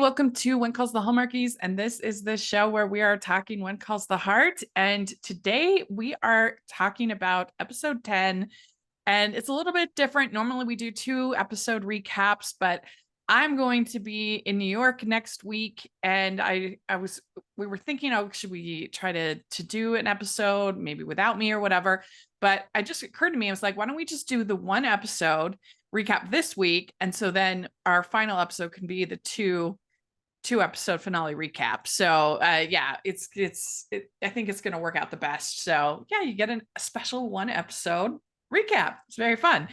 welcome to When Calls the Hallmarkies, and this is the show where we are talking When Calls the Heart. And today we are talking about episode 10, and it's a little bit different. Normally we do 2 episode recaps, but I'm going to be in New York next week, and we were thinking, oh, should we try to do an episode maybe without me or whatever? But it just occurred to me, I was like, why don't we just do the 1 episode recap this week, and so then our final episode can be the two episode finale recap. So yeah, I think it's going to work out the best. So yeah, you get a special 1 episode recap. It's very fun.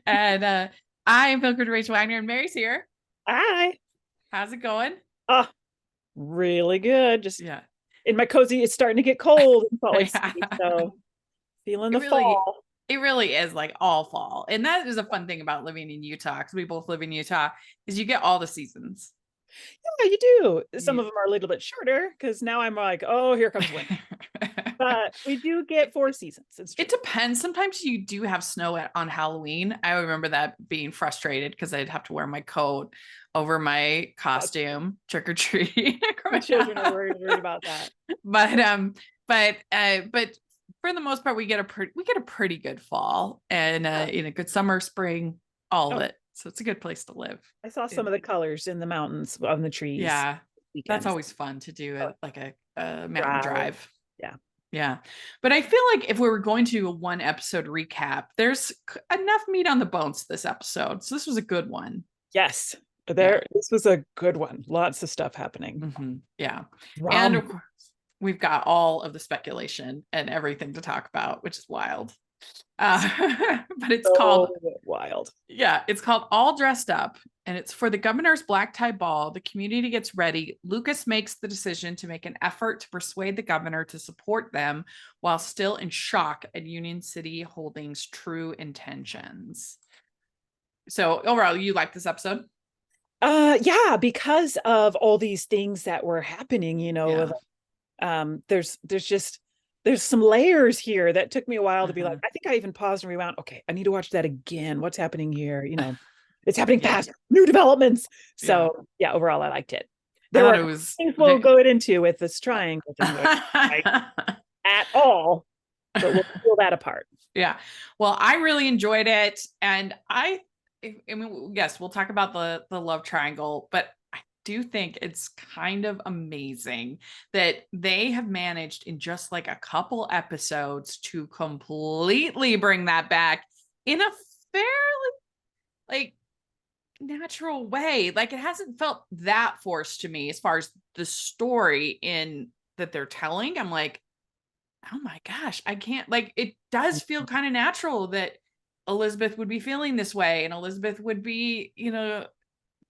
And I am Pilgrim Rachel Wagner, and Mary's here. Hi. How's it going? Oh, really good. Just Yeah. in my cozy, it's starting to get cold in Salt Lake Yeah. City, so feeling It the really fall. it really is like all fall. And that is a fun thing about living in Utah, because we both live in Utah, is you get all the seasons. Yeah, you do. Some of them are a little bit shorter because now I'm like, oh, here comes winter. But we do get 4 seasons. It's true. It depends. Sometimes you do have snow on Halloween. I remember that being frustrated because I'd have to wear my coat over my costume, trick or treat. My children are worried about that. But for the most part, we get a pretty good fall, and a good summer, spring, all of it. So it's a good place to live. I saw some of the colors in the mountains on the trees. Yeah, weekends. That's always fun to do it, like a mountain drive. Yeah. Yeah. But I feel like if we were going to do a 1 episode recap, there's enough meat on the bones this episode. So this was a good one. Yes. This was a good one. Lots of stuff happening. Mm-hmm. Yeah. And of course, we've got all of the speculation and everything to talk about, which is wild. But it's called Wild. Yeah, it's called All Dressed Up, and it's for the governor's black tie ball. The community gets ready. Lucas makes the decision to make an effort to persuade the governor to support them while still in shock at Union City Holdings' true intentions. So overall, you like this episode? Yeah, because of all these things that were happening, there's some layers here that took me a while to be like, I think I even paused and rewound. Okay, I need to watch that again. What's happening here? It's happening fast, new developments. So yeah, overall, I liked it. There were things we'll go into with this triangle thing at all, but we'll pull that apart. Yeah. Well, I really enjoyed it. And I mean, yes, we'll talk about the love triangle, but I do think it's kind of amazing that they have managed in just like a couple episodes to completely bring that back in a fairly like natural way. Like, it hasn't felt that forced to me as far as the story in that they're telling. I'm like, oh my gosh, I can't, like, it does feel kind of natural that Elizabeth would be feeling this way, and Elizabeth would be,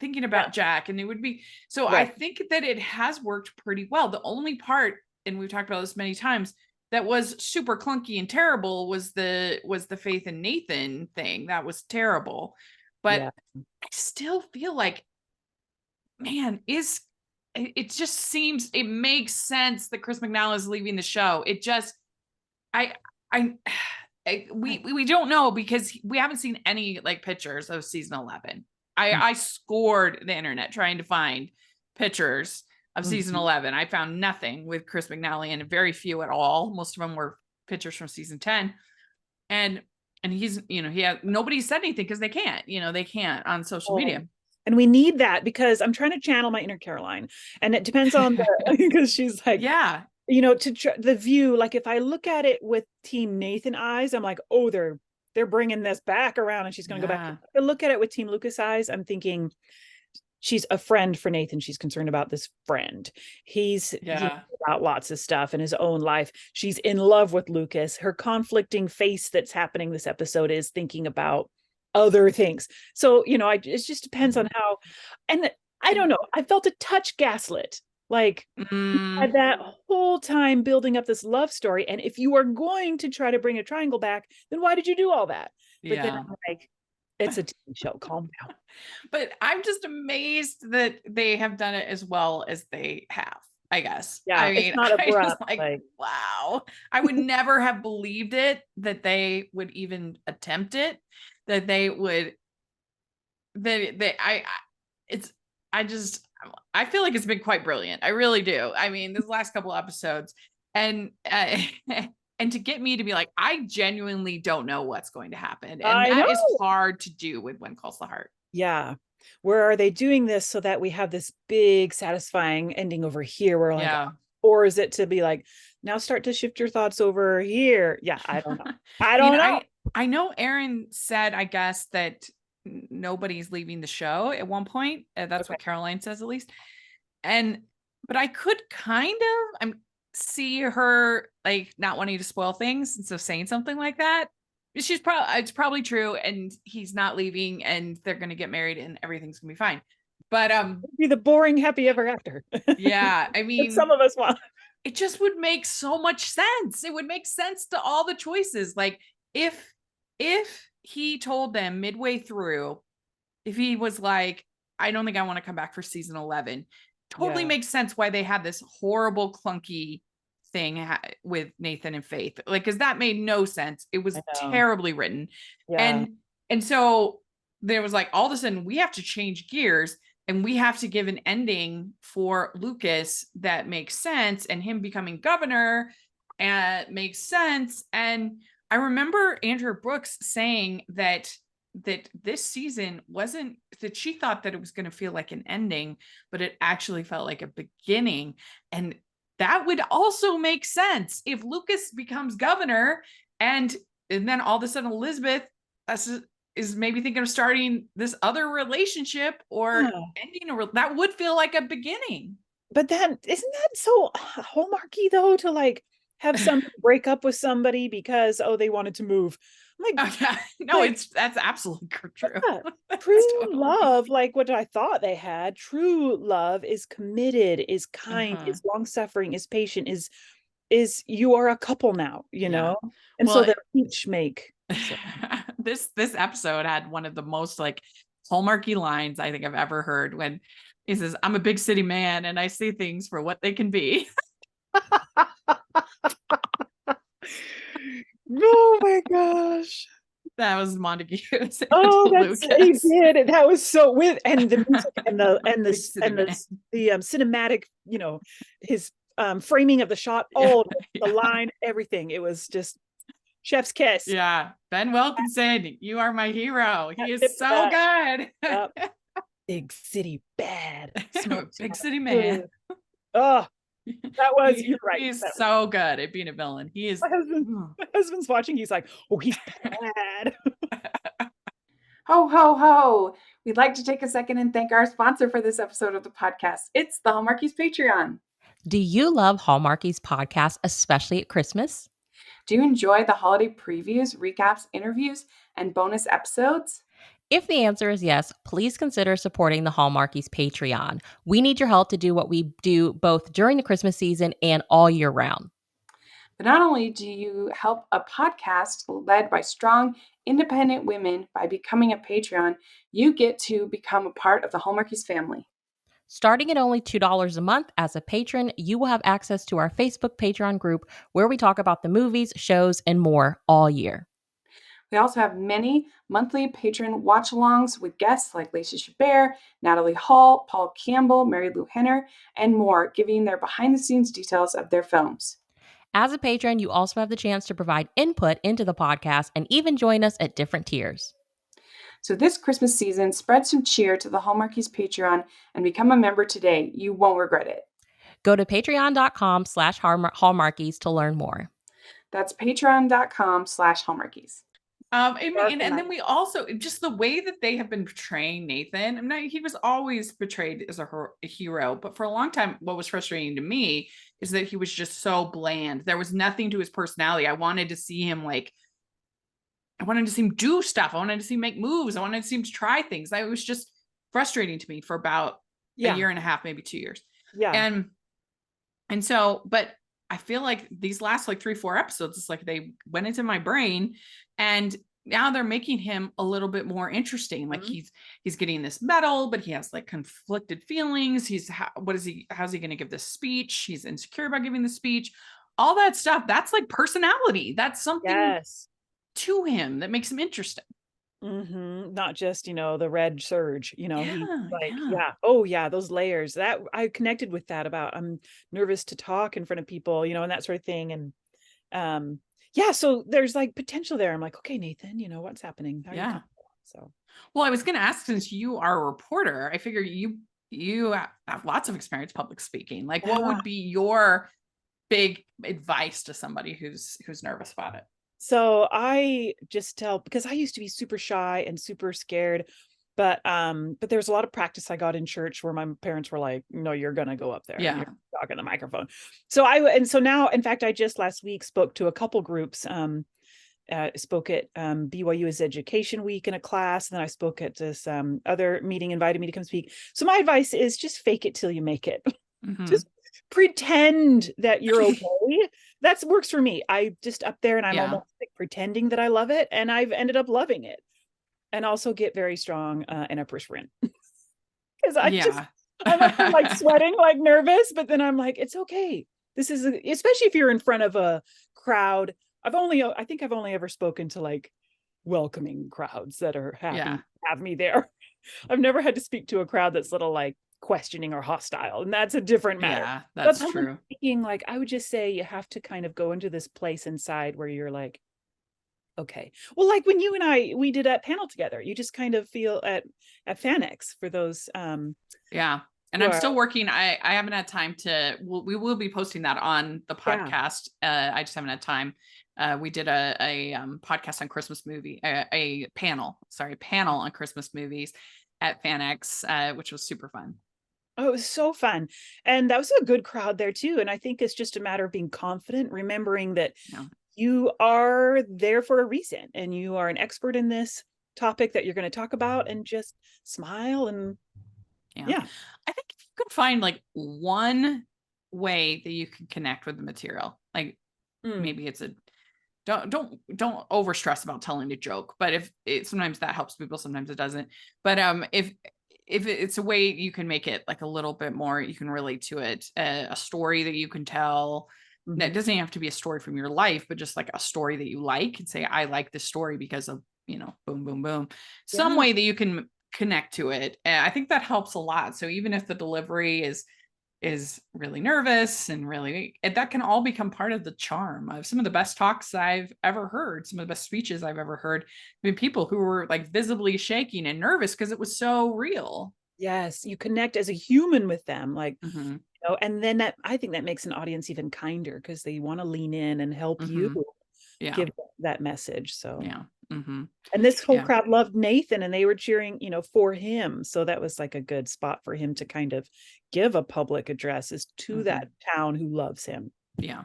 thinking about Jack, and it would be so. Right. I think that it has worked pretty well. The only part, and we've talked about this many times, that was super clunky and terrible was the Faith and Nathan thing. That was terrible. But I still feel like, man, it just seems, it makes sense that Chris McNally is leaving the show. It just, we don't know, because we haven't seen any like pictures of season 11. I scored the internet trying to find pictures of season 11. I found nothing with Chris McNally, and very few at all. Most of them were pictures from season 10. And he's, nobody said anything because they can't on social media. And we need that, because I'm trying to channel my inner Caroline, and it depends on because she's like, the view. Like, if I look at it with Team Nathan eyes, I'm like, oh, they're bringing this back around, and she's going to go back. If I look at it with Team Lucas eyes, I'm thinking she's a friend for Nathan. She's concerned about this friend. He's about lots of stuff in his own life. She's in love with Lucas. Her conflicting face that's happening this episode is thinking about other things. So, it just depends on how, and I don't know, I felt a touch gaslit. Like, you had that whole time building up this love story, and if you are going to try to bring a triangle back, then why did you do all that? But then I'm like, it's a TV show, calm down. But I'm just amazed that they have done it as well as they have, I guess. Yeah, I mean, it's not abrupt, like, wow. I would never have believed it, that they would even attempt it, that they would, I I feel like it's been quite brilliant. I really do. I mean, this last couple episodes, and and to get me to be like, I genuinely don't know what's going to happen, and I that know. is hard to do with When Calls the Heart. Yeah. Where are they doing this so that we have this big satisfying ending over here? We're like, Yeah. or is it to be like, now start to shift your thoughts over here? Yeah, I don't know. I I mean, don't know. I know Aaron said, I guess, that nobody's leaving the show at one point. That's Okay. what Caroline says, at least. And but I could kind of see her like not wanting to spoil things, and so saying something like that. It's probably true, and he's not leaving, and they're gonna get married, and everything's gonna be fine. But Be the boring happy ever after. yeah, I That some mean, of us want. it just would make so much sense. It would make sense to all the choices. Like if he told them midway through, if he was like, I don't think I want to come back for season 11, totally Yeah. makes sense why they had this horrible clunky thing with Nathan and Faith. Like, because that made no sense. It was terribly written. Yeah. And so there was like, all of a sudden we have to change gears, and we have to give an ending for Lucas that makes sense, and him becoming governor and makes sense. And I remember Andrew Brooks saying that this season wasn't, that she thought that it was going to feel like an ending, but it actually felt like a beginning. And that would also make sense if Lucas becomes governor, and then all of a sudden Elizabeth is maybe thinking of starting this other relationship or ending that would feel like a beginning. But then isn't that so hallmarky though, to like have somebody break up with somebody because they wanted to move? I'm like, no, that's absolutely true. yeah. True love, like what I thought they had. True love is committed, is kind, is long suffering, is patient, is you are a couple now, you know, and well, so they each make. So. this episode had one of the most like hallmarky lines I think I've ever heard, when he says, "I'm a big city man and I see things for what they can be." Oh my gosh. That was Montague's. Oh, he did. That was so with, and the music and the cinematic, you know, his framing of the shot, the line, everything. It was just chef's kiss. Yeah. Ben Wilkinson, you are my hero. He is so good. Yep. Big city bad. Big city man. Oh, that was, you're right. He's so good at being a villain. He is. My husband's watching. He's like, oh, he's bad. Ho, ho, ho. We'd like to take a second and thank our sponsor for this episode of the podcast. It's the Hallmarkies Patreon. Do you love Hallmarkies podcast, especially at Christmas? Do you enjoy the holiday previews, recaps, interviews, and bonus episodes? If the answer is yes, please consider supporting the Hallmarkies Patreon. We need your help to do what we do both during the Christmas season and all year round. But not only do you help a podcast led by strong, independent women by becoming a Patreon, you get to become a part of the Hallmarkies family. Starting at only $2 a month as a patron, you will have access to our Facebook Patreon group where we talk about the movies, shows, and more all year. We also have many monthly patron watch-alongs with guests like Lacey Chabert, Natalie Hall, Paul Campbell, Mary Lou Henner, and more, giving their behind-the-scenes details of their films. As a patron, you also have the chance to provide input into the podcast and even join us at different tiers. So this Christmas season, spread some cheer to the Hallmarkies Patreon and become a member today. You won't regret it. Go to patreon.com/Hallmarkies to learn more. That's patreon.com/Hallmarkies. And then we also, just the way that they have been portraying Nathan. I mean, he was always portrayed as a hero, but for a long time, what was frustrating to me is that he was just so bland. There was nothing to his personality. I wanted to see him do stuff. I wanted to see him make moves. I wanted to see him try things. It was just frustrating to me for about a year and a half, maybe 2 years. Yeah. And so, but I feel like these last like 3-4 episodes, it's like they went into my brain, and now they're making him a little bit more interesting. Like he's getting this medal, but he has like conflicted feelings. How's he going to give this speech? He's insecure about giving the speech, all that stuff. That's like personality. That's something to him that makes him interesting. Not just, the red serge, he Yeah, like, yeah. yeah. Oh yeah, those layers that I connected with that about I'm nervous to talk in front of people, and that sort of thing. And yeah, so there's like potential there. I'm like, okay, Nathan, what's happening? How are you Yeah. coming along? So Well, I was going to ask, since you are a reporter, I figure you have lots of experience public speaking. Like, what yeah. would be your big advice to somebody who's nervous about it? So I just tell, because I used to be super shy and super scared, but there's a lot of practice I got in church where my parents were like, no, you're gonna go up there and Yeah. you're talking the microphone. So now, in fact, I just last week spoke to a couple groups. Spoke at BYU's Education Week in a class, and then I spoke at this other meeting, invited me to come speak. So my advice is just fake it till you make it. Mm-hmm. Just pretend that you're okay. That works for me. I just up there and I'm almost like pretending that I love it, and I've ended up loving it. And also get very strong in upper sprint. Because I'm up there like sweating, like nervous, but then I'm like, it's okay. This is especially if you're in front of a crowd. I think I've only ever spoken to like welcoming crowds that are happy to have me there. I've never had to speak to a crowd that's little like questioning or hostile, and that's a different matter. Yeah, that's true. Speaking, like, I would just say you have to kind of go into this place inside where you're like, okay, well, like when you and we did a panel together, you just kind of feel at FanX for those. Yeah. And I'm still working. I haven't had time to, we will be posting that on the podcast. I just haven't had time. We did a podcast on Christmas movie, a panel on Christmas movies at FanX, which was super fun. Oh, it was so fun. And that was a good crowd there too. And I think it's just a matter of being confident, remembering that you are there for a reason and you are an expert in this topic that you're going to talk about, and just smile. And yeah. I think if you could find like one way that you can connect with the material, like maybe it's don't over stress about telling a joke, but if it, sometimes that helps people, sometimes it doesn't. But if it's a way you can make it like a little bit more, you can relate to it, a story that you can tell. It doesn't have to be a story from your life, but just like a story that you like, and say, I like this story because of, boom, boom, boom. Some way that you can connect to it. And I think that helps a lot. So even if the delivery is really nervous and really, that can all become part of the charm of some of the best talks I've ever heard, some of the best speeches I've ever heard. I mean, people who were like visibly shaking and nervous because it was so real. Yes, you connect as a human with them, like, and then I think that makes an audience even kinder because they want to lean in and help you give that message. So and this whole crowd loved Nathan, and they were cheering, for him. So that was like a good spot for him to kind of give a public address to that town who loves him. Yeah.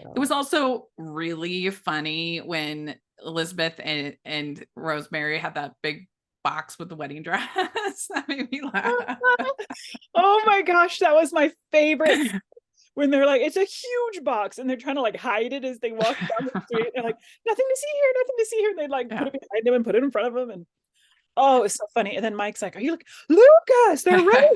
So. It was also really funny when Elizabeth and Rosemary had that big box with the wedding dress. That made me laugh. Oh my gosh, that was my favorite. When they're like, it's a huge box, and they're trying to like hide it as they walk down the street. They're like, nothing to see here, nothing to see here. And they like put it behind them and put it in front of them. And oh, it's so funny. And then Mike's like, are you like, Lucas? They're ready.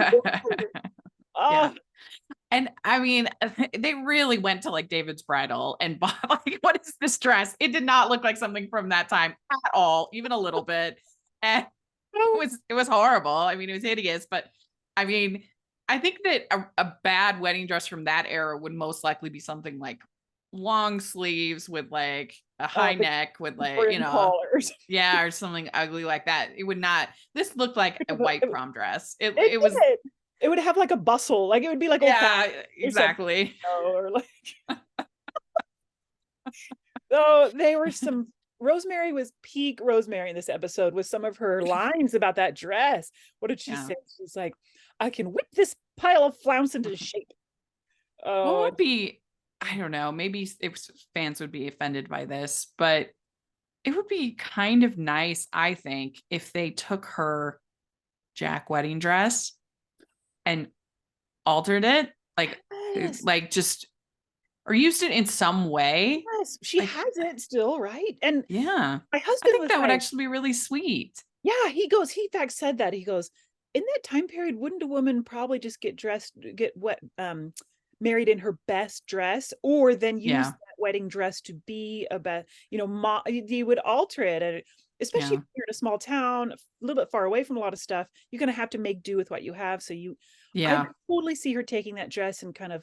And I mean, they really went to like David's Bridal and bought like, what is this dress? It did not look like something from that time at all, even a little bit. And it was horrible. I mean, it was hideous, but I mean, I think that a bad wedding dress from that era would most likely be something like long sleeves with like a high neck with like, collars. Or something ugly like that. It would not, this looked like a white prom dress. It would have like a bustle. Like it would be like, exactly. Or like, so they were Rosemary was peak Rosemary in this episode with some of her lines about that dress. What did she say? She's like, I can whip this pile of flounce into shape. What would be, I don't know, maybe fans would be offended by this, but it would be kind of nice, I think, if they took her Jack wedding dress and altered it, like just, or used it in some way. Yes, she has it still, right? And my husband, I think that would actually be really sweet. Yeah, he in fact said that. He goes, in that time period, wouldn't a woman probably just get married in her best dress, or then use that wedding dress to be you would alter it. especially if you're in a small town, a little bit far away from a lot of stuff, you're going to have to make do with what you have. So I could totally see her taking that dress and kind of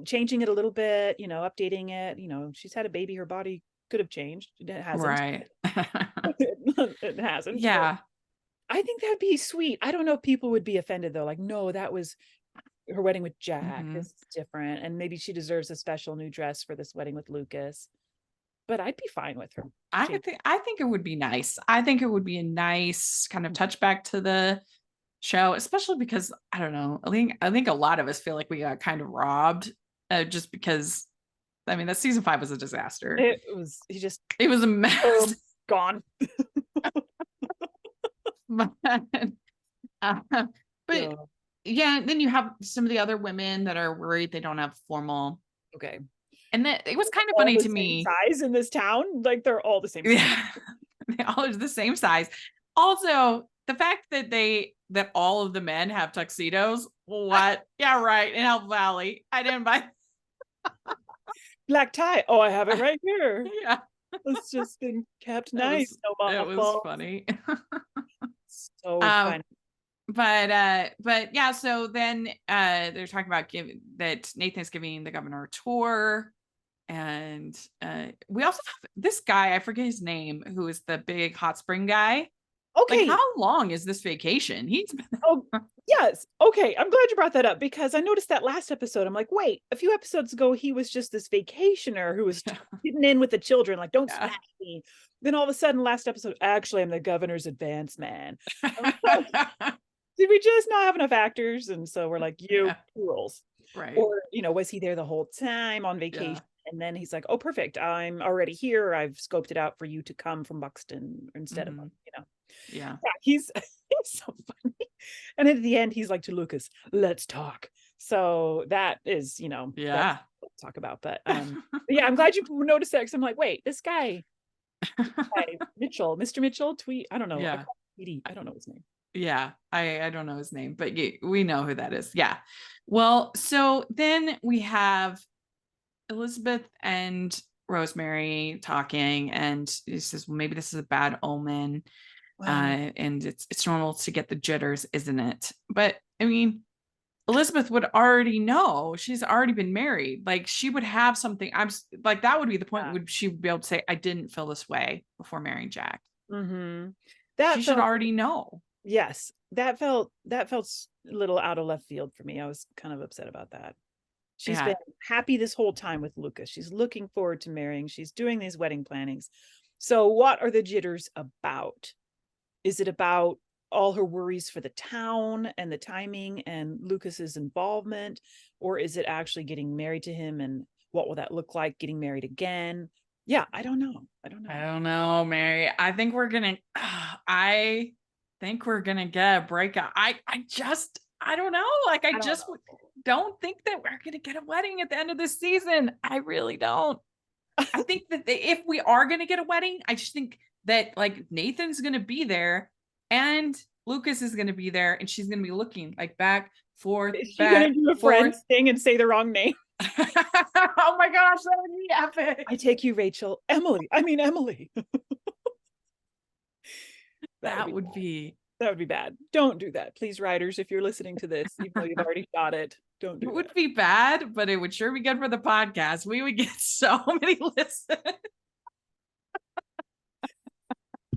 changing it a little bit, updating it. She's had a baby, her body could have changed. It hasn't. Right. It hasn't. Yeah. I think that'd be sweet. I don't know if people would be offended though. Like, no, that was her wedding with Jack. This is different. And maybe she deserves a special new dress for this wedding with Lucas. But I'd be fine with her. I think it would be nice. I think it would be a nice kind of touchback to the show, especially because I don't know. I think a lot of us feel like we got kind of robbed, just because. I mean, that season 5 was a disaster. It was a mess. Gone. But yeah, then you have some of the other women that are worried they don't have formal. Okay. And that it was kind of funny to me. Size in this town, like they're all the same size. Yeah, they all are the same size. Also, the fact that all of the men have tuxedos. What? Yeah, right. In Elk Valley, I didn't buy black tie. Oh, I have it right here. Yeah, it's just been kept nice. It was funny. So funny. But yeah, so then they're talking about that Nathan's giving the governor a tour, and we also have this guy, I forget his name, who is the big hot spring guy. Okay, like, how long is this vacation? He's been yes. Okay, I'm glad you brought that up because I noticed that last episode. I'm like, wait, a few episodes ago he was just this vacationer who was getting in with the children, like, don't smash me. Then all of a sudden, last episode, actually, I'm the governor's advance man. Did we just not have enough actors? And so we're like, rules. Right. Or, was he there the whole time on vacation? Yeah. And then he's like, oh, perfect. I'm already here. I've scoped it out for you to come from Buxton instead of, Yeah. He's so funny. And at the end, he's like to Lucas, let's talk. So that is, that's what we'll talk about. But yeah, I'm glad you noticed that because I'm like, wait, this guy, Mitchell, Mr. Mitchell, tweet. I don't know. Yeah. I don't know his name. Yeah, I don't know his name, but we know who that is. Yeah. Well, so then we have Elizabeth and Rosemary talking, and he says, well, maybe this is a bad omen. Wow. And it's normal to get the jitters, isn't it? But I mean, Elizabeth would already know. She's already been married. Like, she would have something. I'm like, that would be the point. Would she be able to say, I didn't feel this way before marrying Jack? Mm-hmm. She should already know. Yes, that felt a little out of left field for me. I was kind of upset about that. She's been happy this whole time with Lucas. She's looking forward to marrying. She's doing these wedding plannings. So what are the jitters about? Is it about all her worries for the town and the timing and Lucas's involvement? Or is it actually getting married to him, and what will that look like getting married again? Yeah, I don't know. I don't know, Mary. I think we're gonna get a breakup. I don't know. Like, I just don't think that we're gonna get a wedding at the end of this season. I really don't. I think that if we are gonna get a wedding, I just think that, like, Nathan's gonna be there and Lucas is gonna be there, and she's gonna be looking like back, forth, is she gonna do a Friends thing and say the wrong name? Oh my gosh, that would be epic. I take you, Rachel. Emily. That would be bad. Don't do that, please, writers. If you're listening to this, even though you've already shot it, don't do it. It would be bad, but it would sure be good for the podcast. We would get so many listens.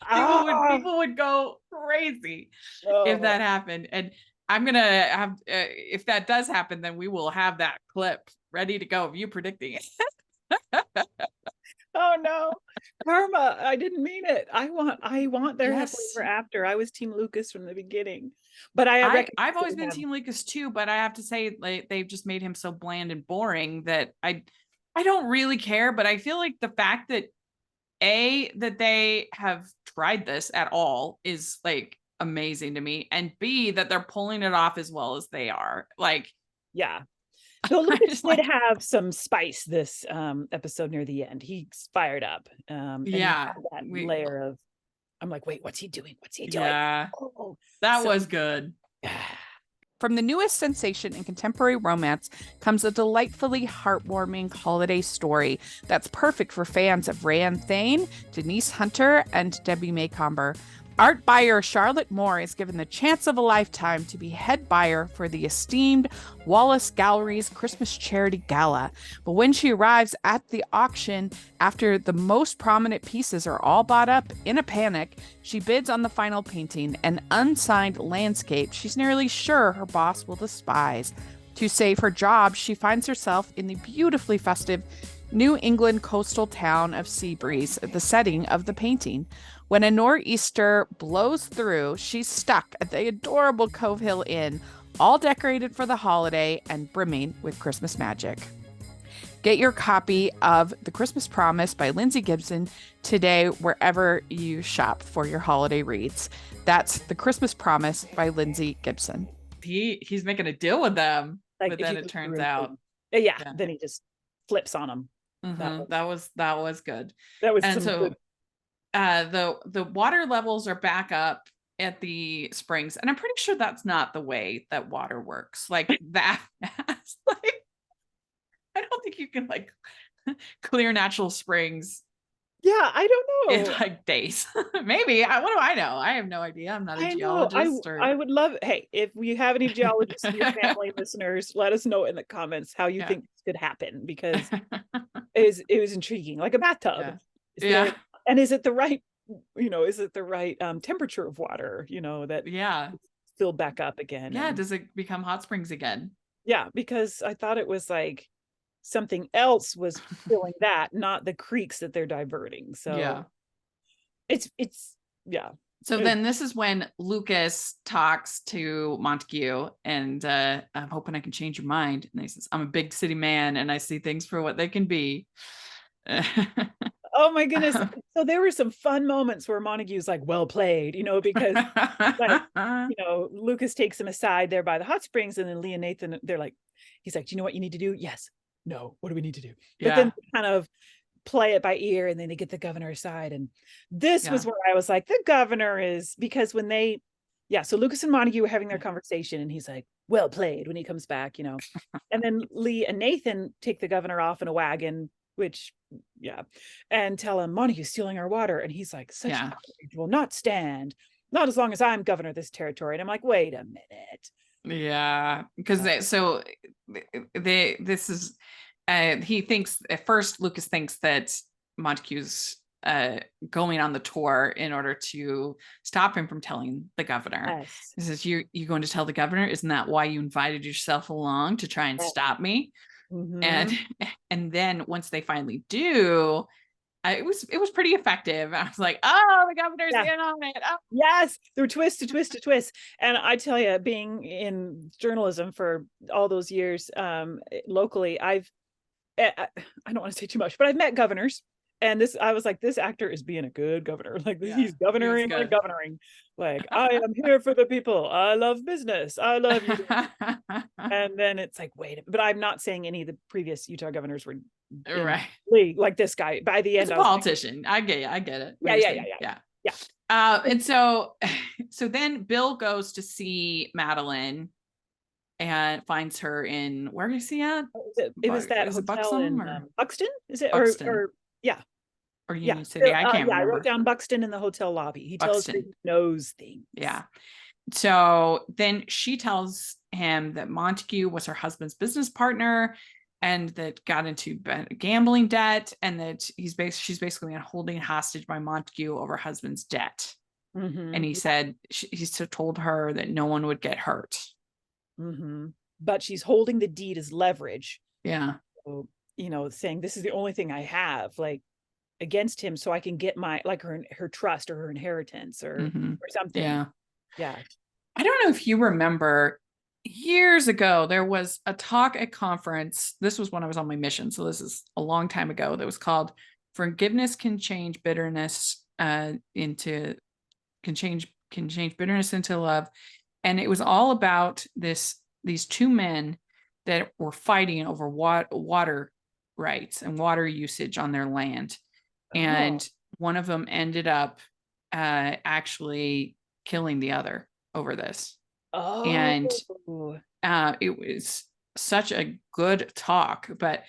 People would go crazy if that happened. And I'm gonna have, if that does happen, then we will have that clip ready to go of you predicting it. Oh no, karma! I didn't mean it. I want their happily ever after. I was Team Lucas from the beginning, but I've always been Team Lucas too. But I have to say, like, they've just made him so bland and boring that I don't really care. But I feel like the fact that that they have tried this at all is, like, amazing to me, and B, that they're pulling it off as well as they are. Like, yeah. So Lucas did have some spice this episode near the end. He's fired up. And that layer of, I'm like, wait, what's he doing? Yeah, that was good. From the newest sensation in contemporary romance comes a delightfully heartwarming holiday story that's perfect for fans of Rayanne Thane, Denise Hunter, and Debbie Maycomber. Art buyer Charlotte Moore is given the chance of a lifetime to be head buyer for the esteemed Wallace Gallery's Christmas Charity Gala. But when she arrives at the auction, after the most prominent pieces are all bought up, in a panic, she bids on the final painting, an unsigned landscape she's nearly sure her boss will despise. To save her job, she finds herself in the beautifully festive New England coastal town of Seabreeze, the setting of the painting. When a nor'easter blows through, she's stuck at the adorable Cove Hill Inn, all decorated for the holiday and brimming with Christmas magic. Get your copy of The Christmas Promise by Lindsay Gibson today, wherever you shop for your holiday reads. That's The Christmas Promise by Lindsay Gibson. He's making a deal with them, but then it turns out. Yeah, then he just flips on them. Mm-hmm. That was good. That was and so good. The water levels are back up at the springs, and I'm pretty sure that's not the way that water works like that fast. Like, I don't think you can like clear natural springs. Yeah, I don't know. In like days. Maybe. What do I know? I have no idea. I'm not a geologist. I would love, hey, if we have any geologists in your family listeners, let us know in the comments how you think this could happen, because it was intriguing. Like a bathtub. And is it the right, temperature of water, that filled back up again? Yeah. Does it become hot springs again? Yeah, because I thought it was like something else was filling that, not the creeks that they're diverting. So it's So then this is when Lucas talks to Montague, and I'm hoping I can change your mind. And he says, I'm a big city man and I see things for what they can be. Oh my goodness. So there were some fun moments where Montague's like, well played, because Lucas takes him aside there by the hot springs, and then Lee and Nathan, he's like, do you know what you need to do? Yes. No. What do we need to do? But then kind of play it by ear, and then they get the governor aside. And this was where I was like, the governor is, because when so Lucas and Montague were having their conversation, and he's like, well played when he comes back, and then Lee and Nathan take the governor off in a wagon, and tell him Montague's stealing our water. And he's like, such outrage will not stand, not as long as I'm governor of this territory. And I'm like, wait a minute. Yeah, because he thinks at first, Lucas thinks that Montague's going on the tour in order to stop him from telling the governor. He says, you going to tell the governor? Isn't that why you invited yourself along, to try and stop me? Mm-hmm. And then once they finally do, it was pretty effective. I was like, oh, the governor's in on it. Oh. Yes, there were twist to twist to twist. And I tell you, being in journalism for all those years, locally, I don't want to say too much, but I've met governors. And I was like, this actor is being a good governor. Like, he's governoring and governoring. Like, I am here for the people. I love business. I love you. And then it's like, wait, but I'm not saying any of the previous Utah governors were like this guy. By the end, he's a politician. I get it. Yeah. And so then Bill goes to see Madeline and finds her in, where is he at? It was that hotel Buxton in Buxton? Is it Buxton. Or Union City? I can't remember. I wrote down Buxton in the hotel lobby. He tells me he knows things. Yeah. So then she tells him that Montague was her husband's business partner, and that got into gambling debt, and that she's basically holding hostage by Montague over her husband's debt. Mm-hmm. And he said he's told her that no one would get hurt. Mm-hmm. But she's holding the deed as leverage. Yeah. So, saying this is the only thing I have, like, against him, so I can get my, like, her trust or her inheritance or something. Yeah. I don't know if you remember, years ago, there was a talk at conference. This was when I was on my mission, so this is a long time ago. That was called "Forgiveness Can Change Bitterness into Love," and it was all about these two men that were fighting over water rights and water usage on their land. And one of them ended up actually killing the other over this. And Oh. it was such a good talk, but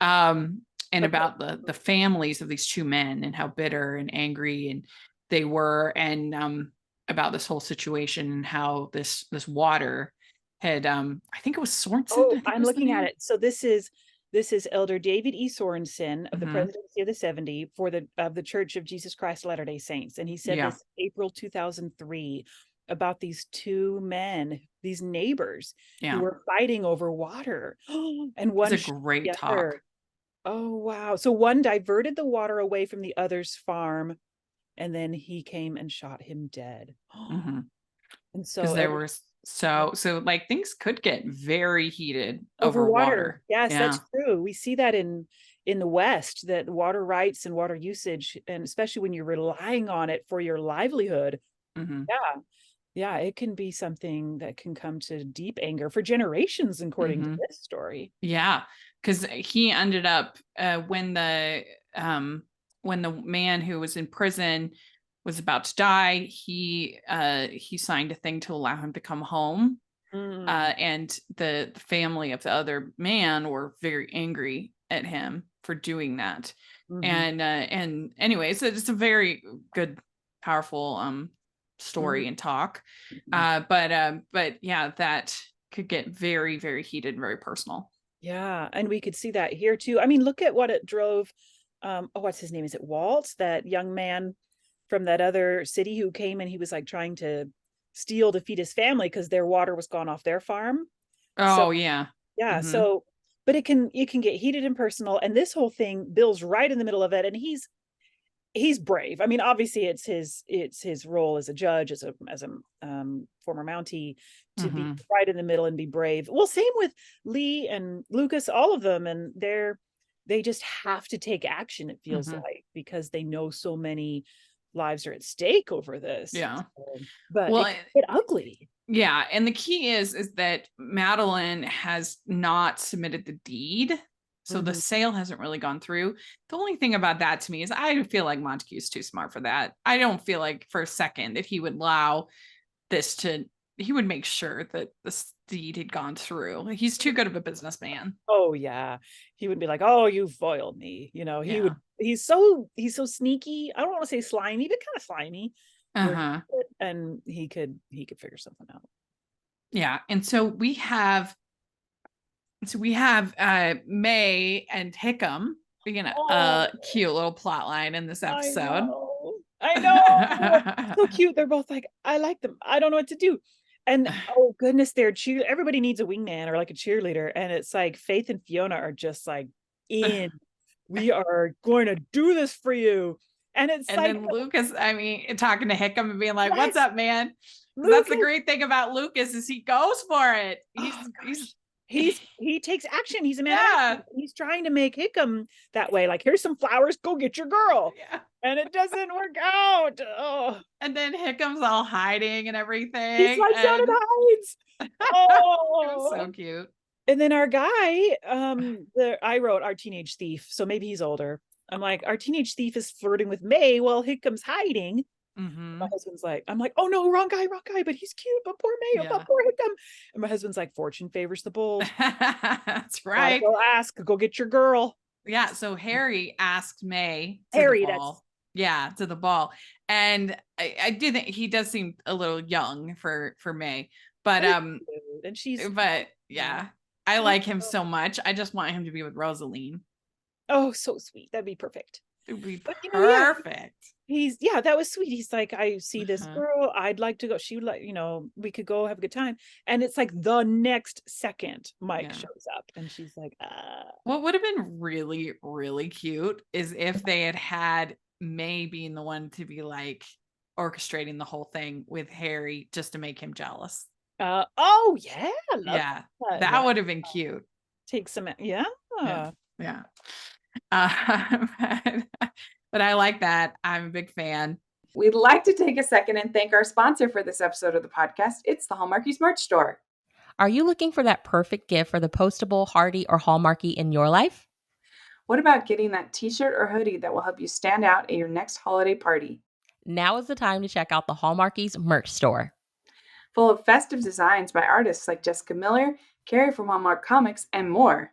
and Okay. about the families of these two men and how bitter and angry and they were, and about this whole situation and how this water had I think it was Sorensen. I think I'm was the looking at name. it. So this is Elder David E. Sorensen of the Mhm. Presidency of the 70 of the Church of Jesus Christ Latter-day Saints. And he said Yeah. this April 2003 about these two men, these neighbors who Yeah. were fighting over water. And It one was a shot great the talk. other. Oh, wow. So one diverted the water away from the other's farm, and then he came and shot him dead. Mhm. And Because so there was so like things could get very heated over over water. water. Yes, Yeah. that's true. We see that in the West, that water rights and water usage, and especially when you're relying on it for your livelihood. Mhm. Yeah. Yeah, it can be something that can come to deep anger for generations, according to Mhm. this story. Yeah, because he ended up when the man who was in prison was about to die, he signed a thing to allow him to come home. And the family of the other man were very angry at him for doing that. Mhm. And anyways, it's a very good, powerful story and talk. Mhm. But yeah, that could get very, very heated and very personal. Yeah, and we could see that here too. I mean, look at what it drove. What's his name? Is it Walt? That young man from that other city who came and he was like trying to steal to feed his family because their water was gone off their farm. So Oh yeah. yeah, Mhm. but it can get heated and personal, and this whole thing, Bill's right in the middle of it, and he's brave. I mean, obviously it's his role as a judge, as a former Mountie, to be Mhm. right in the middle and be brave. Well, same with Lee and Lucas, all of them, and they just have to take action, it feels Mhm. like, because they know so many lives are at stake over this. Yeah. So, but it Well, can get ugly. yeah, and the key is that Madeline has not submitted the deed. So the Mhm. sale hasn't really gone through. The only thing about that to me is I feel like Montague's too smart for that. I don't feel like for a second that he would allow this to he would make sure that this deed had gone through. He's too good of a businessman. Oh yeah. He would be like, "Oh, you foiled me." Yeah. He's so sneaky. I don't want to say slimy, but kind of slimy, where Uh-huh. and he could figure something out. Yeah. And so we have May and Hickam being a Oh, cute little plot line in this I episode. know. I know. So cute. They're both like, I like them. I don't know what to do. And oh goodness, everybody needs a wingman or like a cheerleader. And it's like Faith and Fiona are just like in. We are going to do this for you. And it's And like, then Lucas, I mean, talking to Hickam and being like, "What's yes, up, man?" 'Cause that's the Lucas. great thing about Lucas is he goes for it. Oh He's gosh. He takes action. He's a man of yeah, action. He's trying to make Hickam that way. Like, here's some flowers, go get your girl. yeah. And it doesn't work out. Oh, And then Hickam's all hiding and he everything, swipes out and and hides. it was Oh. so cute. And then our guy, I wrote our teenage thief, so maybe he's older. I'm like, our teenage thief is flirting with May while Hickham's hiding. My Hmm. husband's like, I'm like, oh no, wrong guy, but he's cute, but poor May, but Yeah, poor Hickam. And my husband's like, fortune favors the bold. that's Gotta right. go ask, go get your girl. Yeah. So Harry asked May to the Harry, that's ball. Yeah, to the ball, and I do think he does seem a little young for May, but but it's cute. And she's but yeah. yeah, I I like him know. so much. I just want him to be with Rosaline. Oh, so sweet. That'd be perfect. It would be But yeah, perfect. that was sweet. He's like, I see this Uh-huh. girl, I'd like to go. She would like, we could go have a good time. And it's like the next second Mike Yeah. shows up and she's like, What would have been really, really cute is if they had May being the one to be like orchestrating the whole thing with Harry just to make him jealous. oh yeah, I love Yeah, that. that Yeah. would have been cute. Take some, yeah. Yeah, yeah. But I like that. I'm a big fan. We'd like to take a second and thank our sponsor for this episode of the podcast. It's the Hallmarkies merch store. Are you looking for that perfect gift for the postable, Hardy, or Hallmarky in your life? What about getting that t-shirt or hoodie that will help you stand out at your next holiday party? Now is the time to check out the Hallmarkies merch store. full of festive designs by artists like Jessica Miller, Carrie from Hallmark Comics, and more.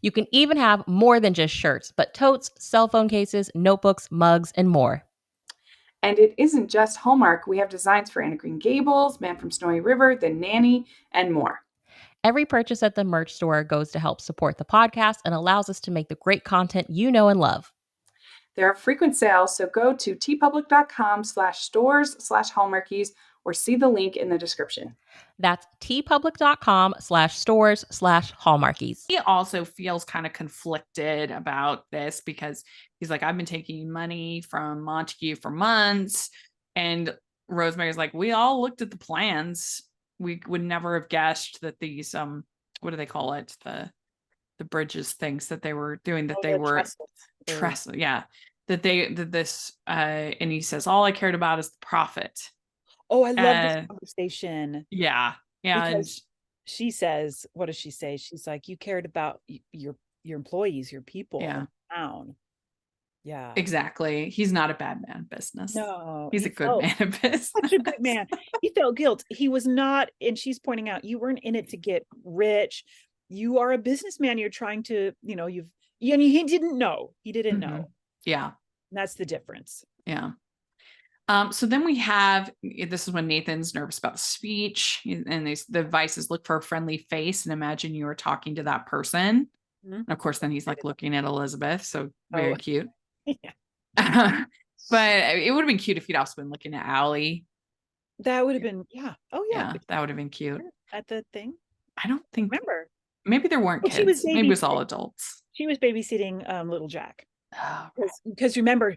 You can even have more than just shirts, but totes, cell phone cases, notebooks, mugs, and more. And it isn't just Hallmark. We have designs for Anna Green Gables, Man from Snowy River, The Nanny, and more. Every purchase at the merch store goes to help support the podcast and allows us to make the great content you know and love. There are frequent sales, so go to tpublic.com/stores/Hallmarkies or see the link in the description. That's tpublic.com/stores/Hallmarkies. He also feels kind of conflicted about this because he's like, I've been taking money from Montague for months. And Rosemary's like, we all looked at the plans. We would never have guessed that these, what do they call it? The bridges things that they were doing, that they were trestle. Yeah. And he says, all I cared about is the profit. Oh, I love this conversation. Yeah. And she says, what does she say? She's like, you cared about your employees, your people in town. Yeah. Exactly. He's not a bad man of business. No. He's a good man of business. Such a good man. He felt guilt. He was not, and she's pointing out, you weren't in it to get rich. You are a businessman. You're trying to, he didn't know. He didn't know. Yeah. And that's the difference. Yeah. So then we have, this is when Nathan's nervous about speech, and the advice is look for a friendly face and imagine you are talking to that person. Mm-hmm. And of course, then he's like looking at Elizabeth. So very cute. Yeah. But it would have been cute if he'd also been looking at Allie. That would have been, yeah. Oh yeah. That would have been cute. At the thing. I don't think, remember. Maybe there weren't kids. Maybe it was all adults. She was babysitting little Jack. Because remember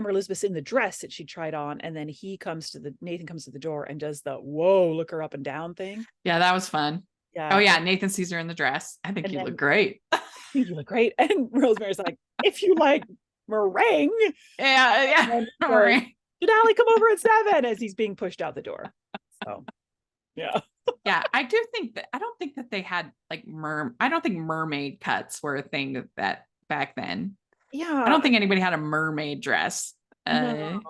Elizabeth's in the dress that she tried on, and then Nathan comes to the door and does the whoa, look her up and down thing. Yeah, that was fun. Yeah. Oh yeah, Nathan sees her in the dress. I think you look great. You look great. And Rosemary's like, if you like meringue. Yeah. Meringue. Should Allie come over at 7 as he's being pushed out the door? So yeah. Yeah, I don't think that they had like I don't think mermaid cuts were a thing that back then. Yeah. I don't think anybody had a mermaid dress. No,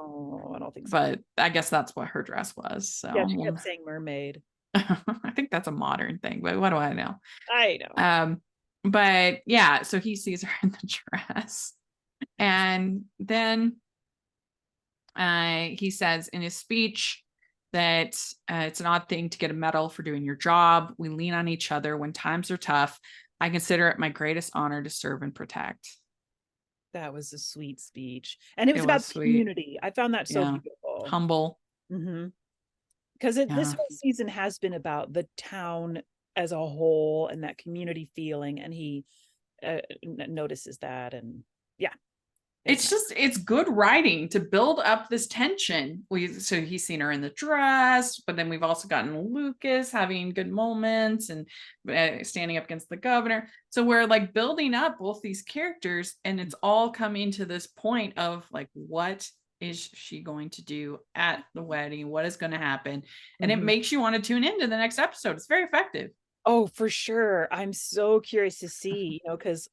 I don't think so. But I guess that's what her dress was. So yeah, she kept saying mermaid. I think that's a modern thing, but what do I know? I know. But yeah, so he sees her in the dress. And then he says in his speech that it's an odd thing to get a medal for doing your job. We lean on each other when times are tough. I consider it my greatest honor to serve and protect. That was a sweet speech. And it was about the community. I found that so beautiful. Humble. Because this whole season has been about the town as a whole and that community feeling. And he notices that. And yeah. It's good writing to build up this tension. So he's seen her in the dress, but then we've also gotten Lucas having good moments and standing up against the governor. So we're like building up both these characters, and it's all coming to this point of like, what is she going to do at the wedding? What is going to happen? And it makes you want to tune into the next episode. It's very effective. Oh, for sure. I'm so curious to see, because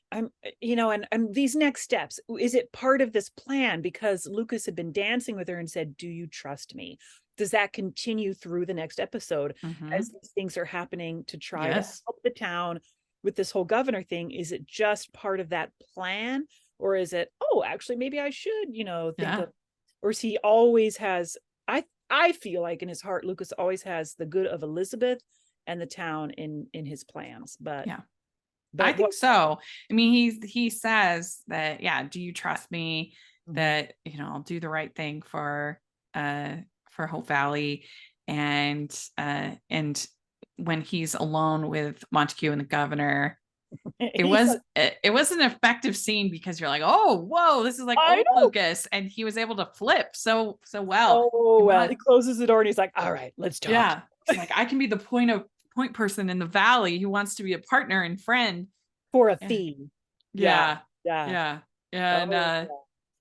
I'm, and these next steps, is it part of this plan? Because Lucas had been dancing with her and said, do you trust me? Does that continue through the next episode as these things are happening to try to help the town with this whole governor thing? Is it just part of that plan? Or is it, actually, maybe I should, think of, or is he always has, I feel like in his heart, Lucas always has the good of Elizabeth and the town in his plans, but yeah. I think so. I mean, he says that, do you trust me that, I'll do the right thing for Hope Valley. And when he's alone with Montague and the governor, it was an effective scene because you're like, oh, whoa, this is like old Lucas. And he was able to flip so well. Oh, well, he closes the door and he's like, all right, let's talk. Yeah. It's like, I can be the point person in the valley who wants to be a partner and friend for a theme. Yeah. And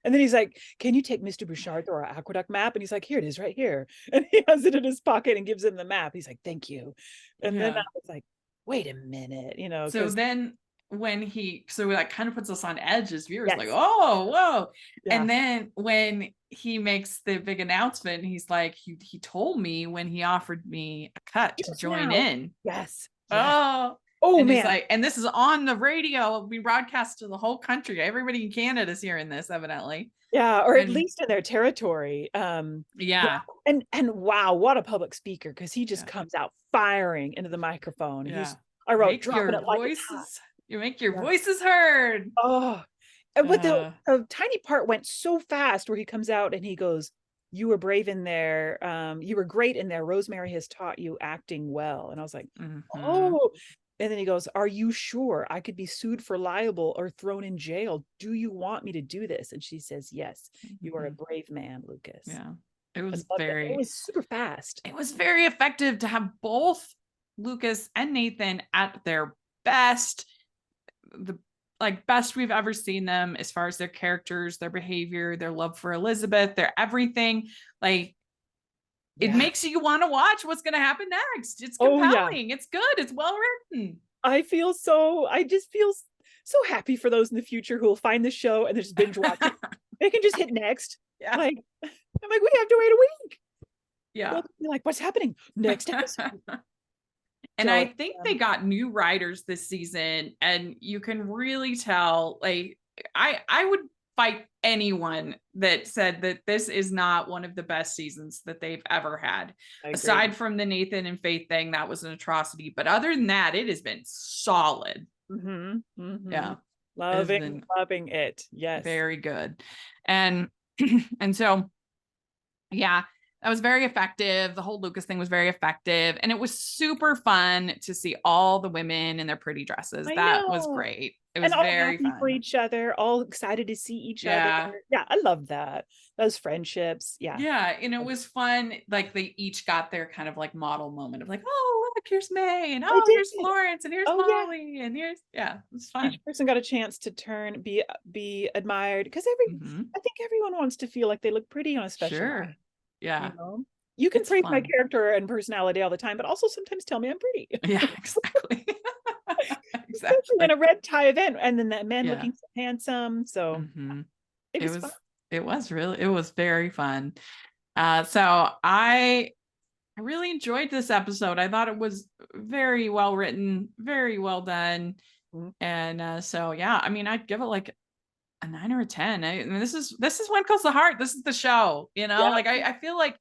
And then he's like, can you take Mr. Bouchard through our aqueduct map? And he's like, here it is right here. And he has it in his pocket and gives him the map. He's like, thank you. And then I was like, wait a minute, So then when so that kind of puts us on edge as viewers, Yes. like, oh, whoa. Yeah. And then when he makes the big announcement, he's like, he told me when he offered me a cut to join in. Yes. Oh, and he's man, like, and this is on the radio. We broadcast to the whole country. Everybody in Canada is hearing this, evidently. yeah, or at least in their territory. Yeah. And wow, what a public speaker, because he just comes out firing into the microphone. Yeah. I wrote, make dropping your it like voices, you make your voices heard. Oh, and with the tiny part went so fast where he comes out and he goes, "You were brave in there. You were great in there. Rosemary has taught you acting well." And I was like, oh. And then he goes, "Are you sure I could be sued for libel or thrown in jail? Do you want me to do this?" And she says, "Yes, you are a brave man, Lucas." Yeah. It was it was super fast. It was very effective to have both Lucas and Nathan at their best, the best we've ever seen them as far as their characters, their behavior, their love for Elizabeth, their everything. Like, it makes you want to watch what's going to happen next. It's compelling. It's good. It's well written. I just feel so happy for those in the future who will find the show and just binge watch it. They can just hit next. Yeah. Like, I'm like, we have to wait a week. Yeah. They'll be like, what's happening next episode? And I think they got new writers this season, and you can really tell, like, I would fight anyone that said that this is not one of the best seasons that they've ever had. Aside from the Nathan and Faith thing, that was an atrocity. But other than that, it has been solid. Yeah. Loving it. Yes. Very good. And so, yeah, that was very effective. The whole Lucas thing was very effective. And it was super fun to see all the women in their pretty dresses. That was great. It was very fun for each other, all excited to see each other. Yeah, I love that. Those friendships. Yeah. Yeah. And it was fun. Like, they each got their kind of like model moment of like, oh, look, here's May, and oh, here's Florence, and here's Molly, and here's it was fun. Each person got a chance to be admired, because I think everyone wants to feel like they look pretty on a special night. Yeah. You can praise my character and personality all the time, but also sometimes tell me I'm pretty. Yeah, exactly. Especially in a red tie event, and then that man looking so handsome. So it was fun. It was very fun. So I really enjoyed this episode. I thought it was very well written, very well done. And so yeah, I mean, I'd give it like a 9 or a 10. I mean, this is When Calls the Heart. This is the show, like I feel like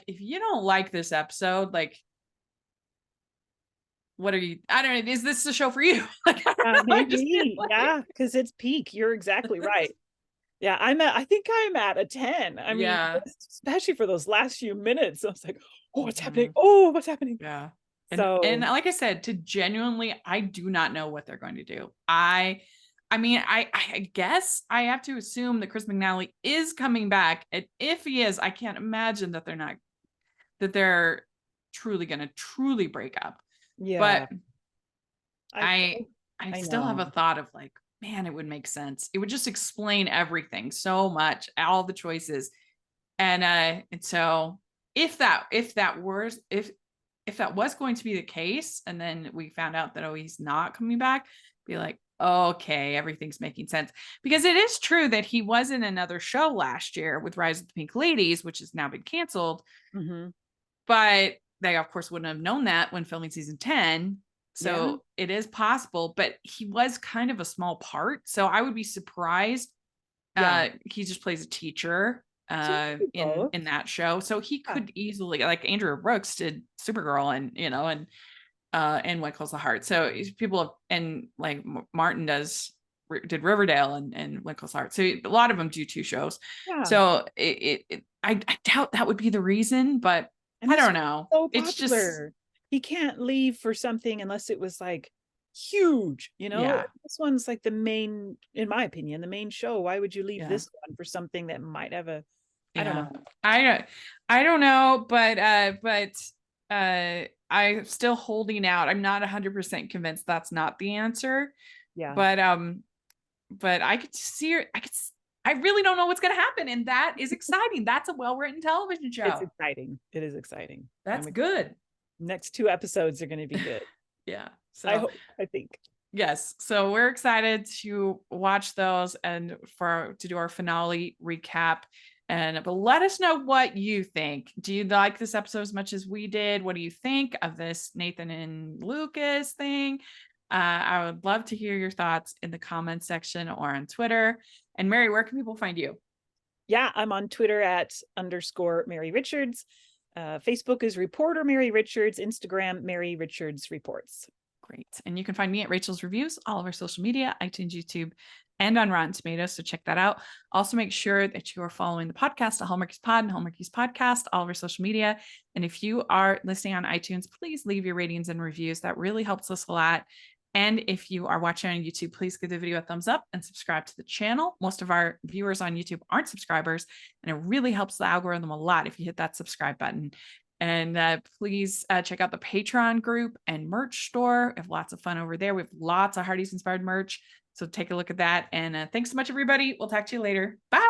if you don't like this episode, like, what are you, I don't know, is this the show for you? Maybe. Yeah, because it's peak. You're exactly right. Yeah, I think I'm at a 10. I mean, especially for those last few minutes. I was like, oh, what's happening? Oh, what's happening? Yeah. And like I said, I do not know what they're going to do. I mean, I guess I have to assume that Chris McNally is coming back. And if he is, I can't imagine that they're truly going to break up. Yeah. But I still have a thought of like, man, it would make sense. It would just explain everything so much, all the choices. And so if that was going to be the case, and then we found out that, oh, he's not coming back, be like, okay, everything's making sense. Because it is true that he was in another show last year with Rise of the Pink Ladies, which has now been canceled. But they, of course, wouldn't have known that when filming season 10. So it is possible, but he was kind of a small part. So I would be surprised. He just plays a teacher in that show. So he could easily, like Andrew Brooks did Supergirl, and What Calls the Heart. So people, and like Martin did Riverdale and What Calls the Heart. So a lot of them do 2 shows. So I doubt that would be the reason, but I don't know. So it's just, he can't leave for something unless it was like huge, This one's like the main, in my opinion, the main show. Why would you leave this one for something that might have a, I don't know. I don't know, but I'm still holding out. I'm not 100% convinced that's not the answer. Yeah. But I could see I really don't know what's going to happen. And that is exciting. That's a well-written television show. It's exciting. It is exciting. That's good. Next 2 episodes are going to be good. Yeah. So I think. Yes. So we're excited to watch those and to do our finale recap. But let us know what you think. Do you like this episode as much as we did? What do you think of this Nathan and Lucas thing? I would love to hear your thoughts in the comments section or on Twitter. And Mary, where can people find you? Yeah, I'm on Twitter at _Mary Richards. Facebook is Reporter Mary Richards. Instagram, Mary Richards Reports. Great. And you can find me at Rachel's Reviews, all of our social media, iTunes, YouTube, and on Rotten Tomatoes. So check that out. Also, make sure that you are following the podcast, Hallmarkies Pod and Hallmarkies Podcast, all of our social media. And if you are listening on iTunes, please leave your ratings and reviews. That really helps us a lot. And if you are watching on YouTube, please give the video a thumbs up and subscribe to the channel. Most of our viewers on YouTube aren't subscribers, and it really helps the algorithm a lot if you hit that subscribe button. And please check out the Patreon group and merch store. We have lots of fun over there. We have lots of Hardee's inspired merch. So take a look at that. And thanks so much, everybody. We'll talk to you later. Bye.